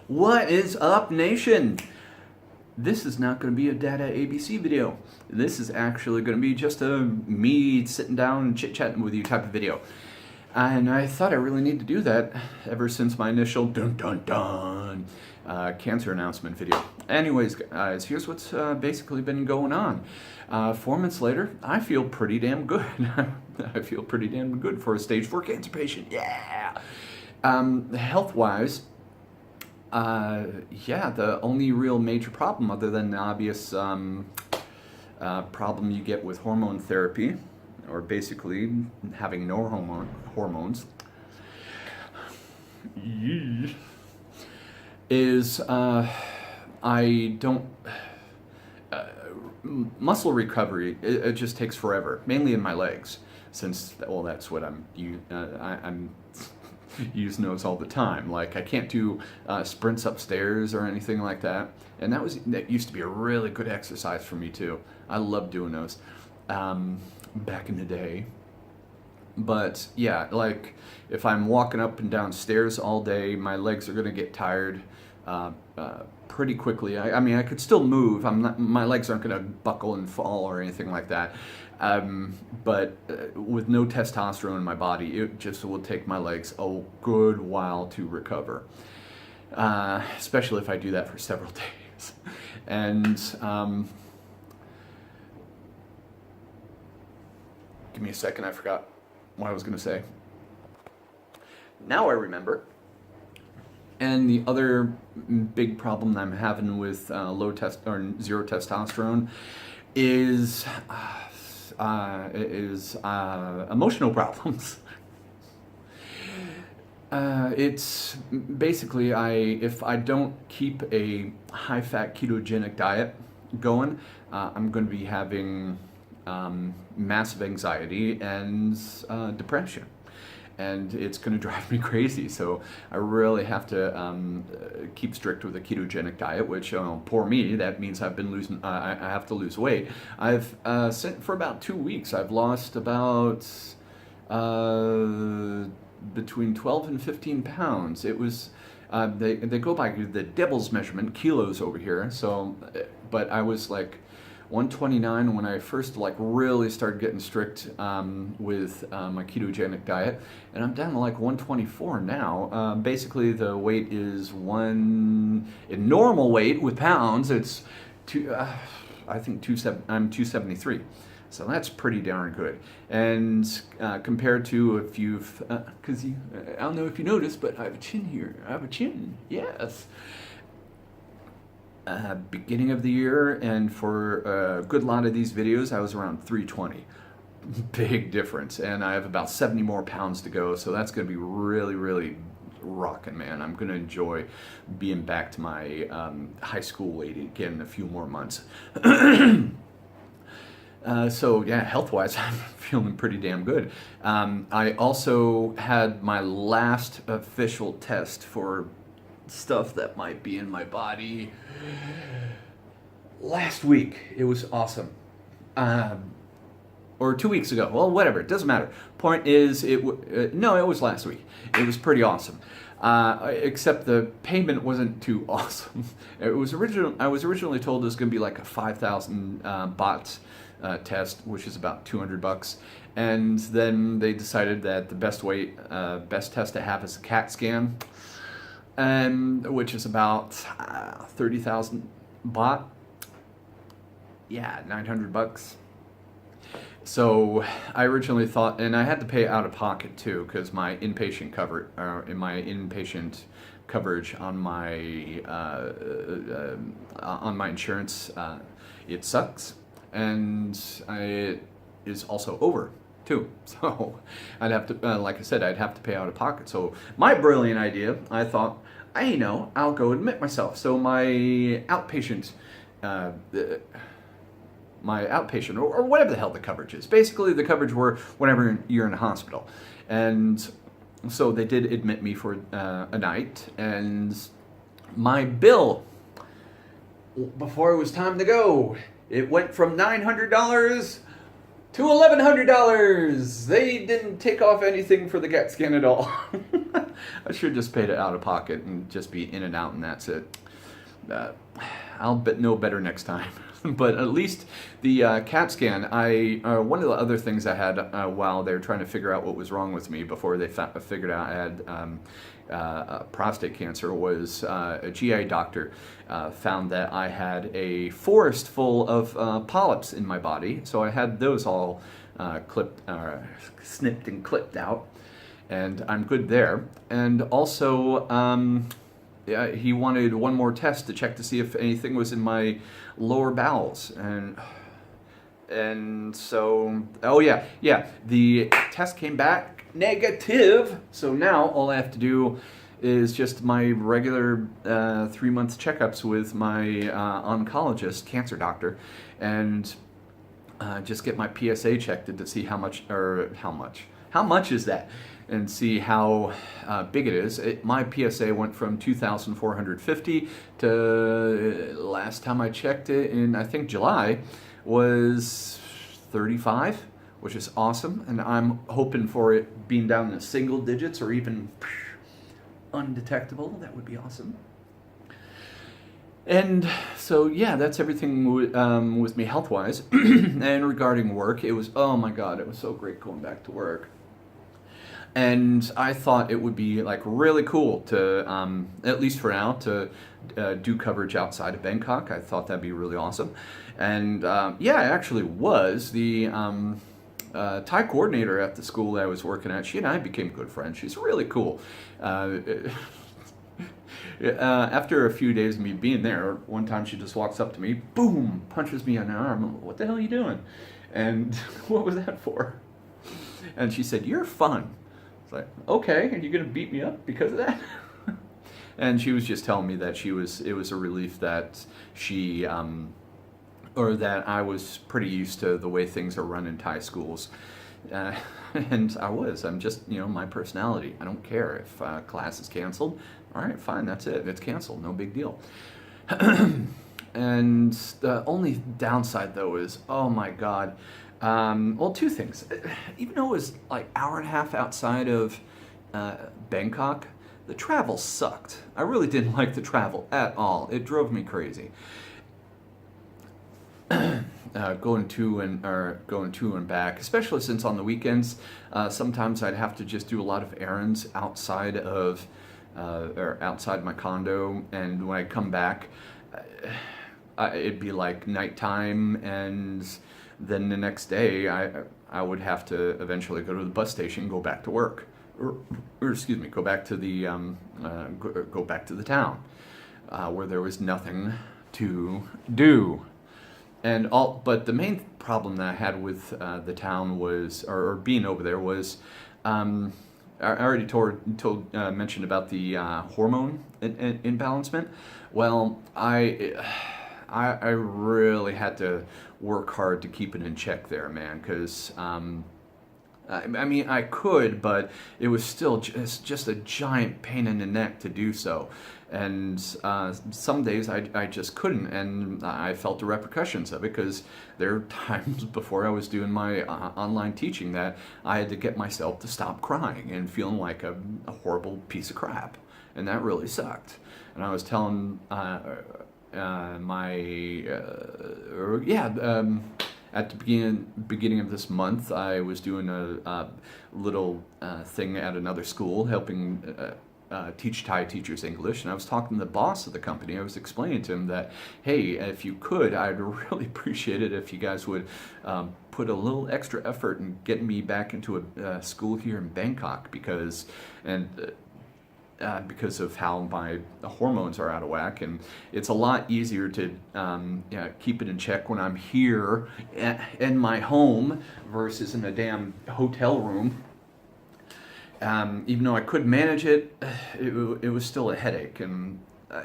What is up, nation? This is not going to be a Data ABC video. This is actually going to be just a me sitting down and chit-chatting with you type of video. And I thought I really need to do that ever since my initial dun-dun-dun cancer announcement video. Anyways, guys, here's what's basically been going on. 4 months later, I feel pretty damn good. I feel pretty damn good for a stage 4 cancer patient. Yeah! Health-wise, yeah, the only real major problem, other than the obvious problem you get with hormone therapy, or basically having no hormones, is I don't muscle recovery. It just takes forever, mainly in my legs, since well, that's what I'm use those all the time. Like I can't do sprints upstairs or anything like that, and that used to be a really good exercise for me too. I love doing those back in the day. But yeah, like if I'm walking up and down stairs all day, my legs are gonna get tired pretty quickly. I mean, I could still move. My legs aren't gonna buckle and fall or anything like that. But with no testosterone in my body, it just will take my legs a good while to recover, especially if I do that for several days. And give me a second, I forgot what I was going to say. Now I remember. And the other big problem that I'm having with zero testosterone is emotional problems. It's basically if I don't keep a high-fat ketogenic diet going, I'm going to be having massive anxiety and depression. And it's going to drive me crazy. So I really have to keep strict with a ketogenic diet, which, poor me, that means I've been losing, I have to lose weight. I've, for about 2 weeks, I've lost about between 12 and 15 pounds. It was, they go by the devil's measurement, kilos over here. So, but I was like 129 when I first really started getting strict with my ketogenic diet, and I'm down to like 124 now. Basically, the weight is in normal weight with pounds. It's I think I'm 273, so that's pretty darn good. And compared to if you've, because I don't know if you noticed, but I have a chin here. I have a chin. Yes. Beginning of the year, and for a good lot of these videos, I was around 320. Big difference, and I have about 70 more pounds to go, so that's going to be really, really rocking, man. I'm going to enjoy being back to my high school weight again in a few more months. So yeah, health-wise, I'm feeling pretty damn good. I also had my last official test for stuff that might be in my body last week. It was awesome. Or 2 weeks ago. Well, whatever. It doesn't matter. Point is, no, it was last week. It was pretty awesome. Except the payment wasn't too awesome. I was originally told it was going to be like a 5,000 baht test, which is about $200. And then they decided that the best test to have is a CAT scan, which is about 30,000 baht. Yeah, $900. So I originally thought, and I had to pay out of pocket too, because my inpatient coverage on my insurance, it sucks, and it is also over too. So I'd have to, like I said, I'd have to pay out of pocket. So my brilliant idea, I thought, I'll go admit myself. So my outpatient, or whatever the hell the coverage is. Basically, the coverage were whenever you're in a hospital. And so they did admit me for a night, and my bill, before it was time to go, it went from $900 to $1,100. They didn't take off anything for the CAT scan at all. I should have just paid it out of pocket and just be in and out, and that's it. Uh, I'll know better next time. But at least the CAT scan, one of the other things I had while they were trying to figure out what was wrong with me before they figured out I had prostate cancer was a GI doctor found that I had a forest full of polyps in my body. So I had those all snipped and clipped out, and I'm good there. And also, he wanted one more test to check to see if anything was in my lower bowels, and so, oh yeah, the test came back negative. So now all I have to do is just my regular 3-month checkups with my oncologist, cancer doctor, and just get my PSA checked to see how much is that, and see how big it is. My PSA went from 2,450 to, last time I checked it in, I think, July, was 35, which is awesome. And I'm hoping for it being down in the single digits or even undetectable. That would be awesome. And so, yeah, that's everything with me health-wise. And regarding work, it was, oh my God, it was so great going back to work. And I thought it would be like really cool to, at least for now, to do coverage outside of Bangkok. I thought that'd be really awesome. And yeah, it actually was. The Thai coordinator at the school that I was working at, she and I became good friends. She's really cool. After a few days of me being there, one time she just walks up to me, boom, punches me on the arm. What the hell are you doing? And what was that for? And she said, "You're fun." It's like, okay, and you're gonna beat me up because of that? And she was just telling me that it was a relief that she, or that I was pretty used to the way things are run in Thai schools. And I'm just, my personality. I don't care if class is canceled. All right, fine, that's it. It's canceled, no big deal. And the only downside, though, is, oh my God. Well, two things. Even though it was like hour and a half outside of Bangkok, the travel sucked. I really didn't like the travel at all. It drove me crazy. Going to and back, especially since on the weekends, sometimes I'd have to just do a lot of errands outside of or outside my condo, and when I come back, it'd be like nighttime, and then the next day I would have to eventually go to the bus station, go back to work, or excuse me, go back to the go back to the town where there was nothing to do. But the main problem that I had with the town was, or being over there was, I already mentioned about the hormone imbalancement. Well, I really had to work hard to keep it in check there, man, because I mean, I could, but it was still just a giant pain in the neck to do so. And some days I just couldn't, and I felt the repercussions of it, because there were times before I was doing my online teaching that I had to get myself to stop crying and feeling like a horrible piece of crap, and that really sucked. And I was telling at the beginning of this month, I was doing a little thing at another school, helping teach Thai teachers English, and I was talking to the boss of the company. I was explaining to him that, hey, if you could, I'd really appreciate it if you guys would put a little extra effort in getting me back into a school here in Bangkok, because of how my hormones are out of whack, and it's a lot easier to keep it in check when I'm here in my home versus in a damn hotel room. Even though I could manage it, it was still a headache. And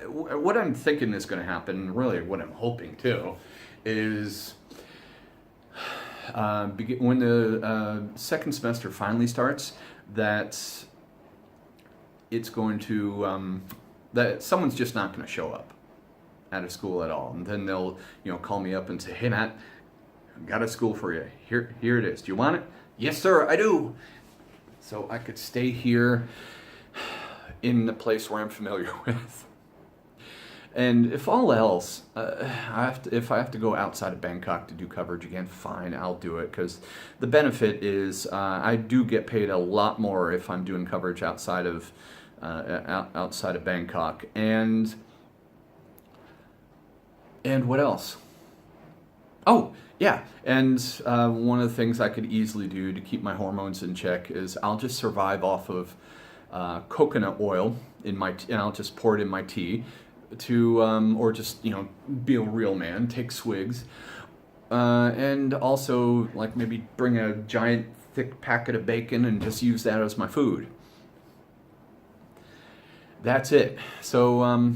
what I'm thinking is going to happen, really what I'm hoping too, is when the second semester finally starts, that it's going to, that someone's just not going to show up at a school at all. And then they'll, call me up and say, "Hey, Matt, got a school for you. Here it is. Do you want it?" "Yes, sir, I do." So I could stay here in the place where I'm familiar with. And if all else, if I have to go outside of Bangkok to do coverage again, fine, I'll do it, because the benefit is I do get paid a lot more if I'm doing coverage outside of Bangkok. And what else? Oh, yeah, and one of the things I could easily do to keep my hormones in check is I'll just survive off of coconut oil and I'll just pour it in my tea to, or just, be a real man, take swigs, and also like maybe bring a giant thick packet of bacon and just use that as my food. That's it. So,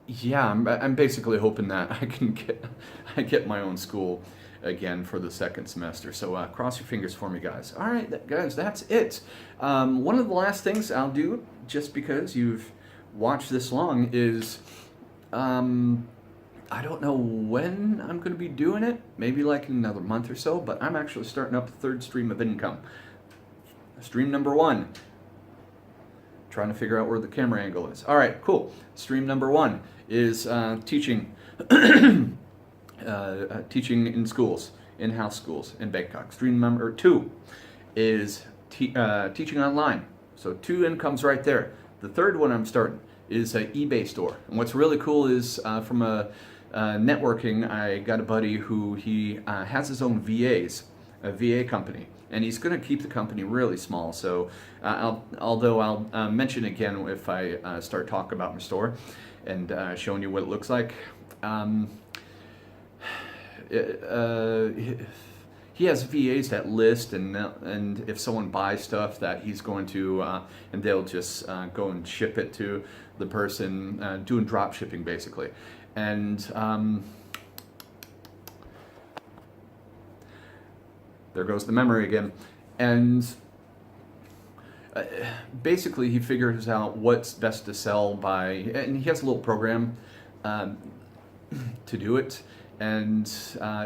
yeah, I'm basically hoping that I get my own school again for the second semester. So cross your fingers for me, guys. All right, guys, that's it. One of the last things I'll do, just because you've watched this long, is I don't know when I'm going to be doing it. Maybe like in another month or so. But I'm actually starting up a third stream of income. Stream number 1. Trying to figure out where the camera angle is. All right, cool. Stream number 1 is teaching, teaching in schools, in-house schools in Bangkok. Stream number 2 is teaching online. So 2 incomes right there. The third one I'm starting is an eBay store. And what's really cool is from a networking, I got a buddy who he has his own VAs, a VA company. And he's going to keep the company really small. So, although I'll mention again if I start talking about my store and showing you what it looks like. He has VAs that list, and if someone buys stuff that he's going to, and they'll just go and ship it to the person, doing drop shipping basically. And there goes the memory again. And basically he figures out what's best to sell by, and he has a little program to do it. And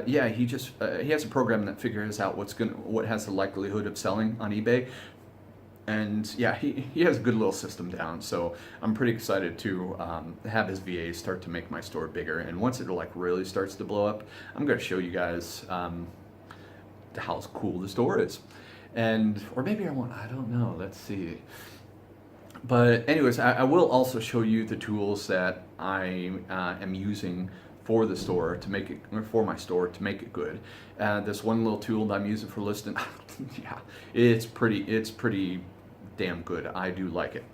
yeah, he has a program that figures out what has the likelihood of selling on eBay. And yeah, he has a good little system down. So I'm pretty excited to have his VAs start to make my store bigger. And once it like really starts to blow up, I'm going to show you guys how cool the store is. And or maybe I don't know. Let's see. But anyways, I will also show you the tools that I am using for the store to make it, or for my store to make it good. This one little tool that I'm using for listing, yeah, it's pretty damn good. I do like it.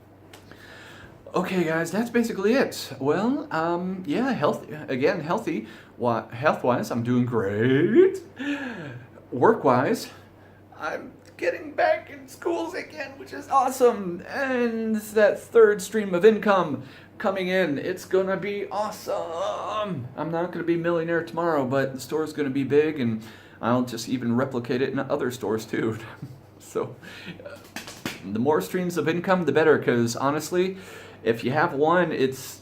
Okay, guys, that's basically it. Well, yeah, healthy. Health-wise, I'm doing great. Work-wise, I'm getting back in schools again, which is awesome. And that third stream of income coming in, it's gonna be awesome. I'm not gonna be millionaire tomorrow, but the store's gonna be big, and I'll just even replicate it in other stores too. So the more streams of income, the better, because honestly, if you have one, it's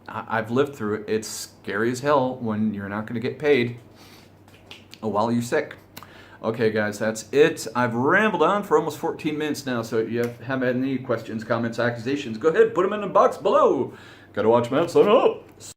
I've lived through it. It's scary as hell when you're not gonna get paid while you're sick. Okay, guys, that's it. I've rambled on for almost 14 minutes now, so if you have any questions, comments, accusations, go ahead, put them in the box below. Gotta watch, man. Sign up.